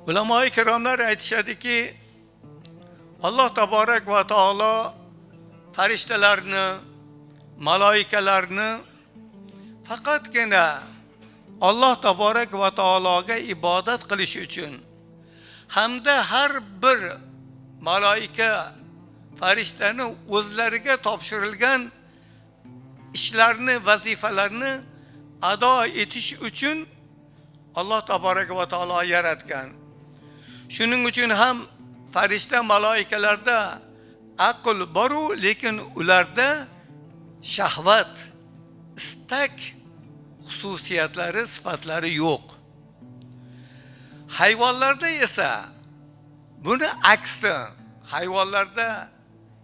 Ulamo-i kiromlar aytishadiki, Alloh taborak va taolo farishtalarni, maloikalarni faqatgina Alloh taborak va taologa ibodat qilish uchun hamda har bir maloika farishtani o'zlariga topshirilgan ishlarni, vazifalarni ado etish uchun Alloh taborak va taolo yaratgan. Shuning uchun ham farishta maloikalarda aql boru, lekin ularda shahvat, istak xususiyatlari, sifatlari yo'q. Hayvonlarda esa buni aksi. Hayvonlarda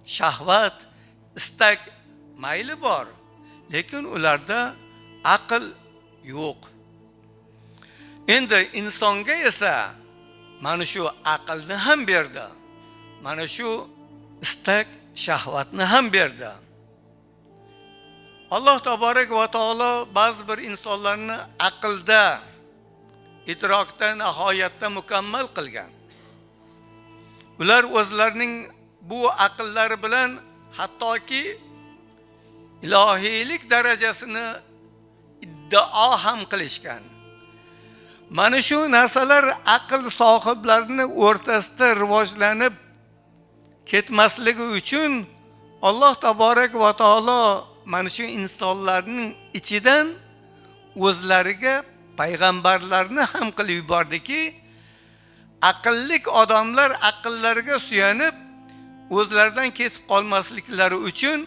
shahvat, istak mayli bor, lekin ularda aql yo'q. Endi insonga esa mana shu aqlni ham berdi. Mana shu istak, shahvatni ham berdi. Alloh taborak va taolo ba'zi bir insonlarni aqlda, idrokda nihoyatda mukammal qilgan. Ular o'zlarining bu aqllari bilan hattoki ilohiylik darajasini iddao ham qilishgan. Mana shu narsalar aql sohiblarining o'rtasida rivojlanib ketmasligi uchun Alloh taborak va taolo mana shu insonlarning ichidan o'zlariga payg'ambarlarni ham qilib yubordiki, aqllik odamlar aqllariga suyanib o'zlaridan ketib qolmasliklari uchun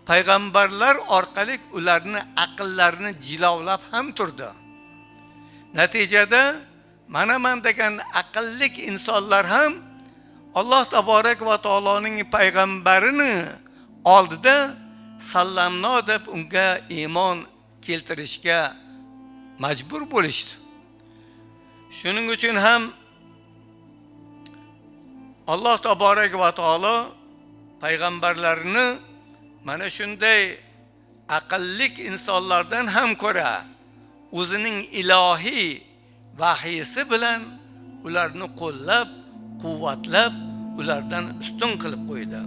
payg'ambarlar orqali ularni aqllarini jilovlab ham turdi. Natijada mana degan aqllik insonlar ham Alloh taborak va taoloning payg'ambarini oldida sallamno deb unga iymon keltirishga majbur bo'lishdi. Shuning uchun ham Alloh taborak va taolo payg'ambarlarini mana shunday aqllik insonlardan ham ko'ra o'zining ilohiy vahiysi bilan ularni qo'llab, quvvatlab, ulardan ustun qilib qo'ydi.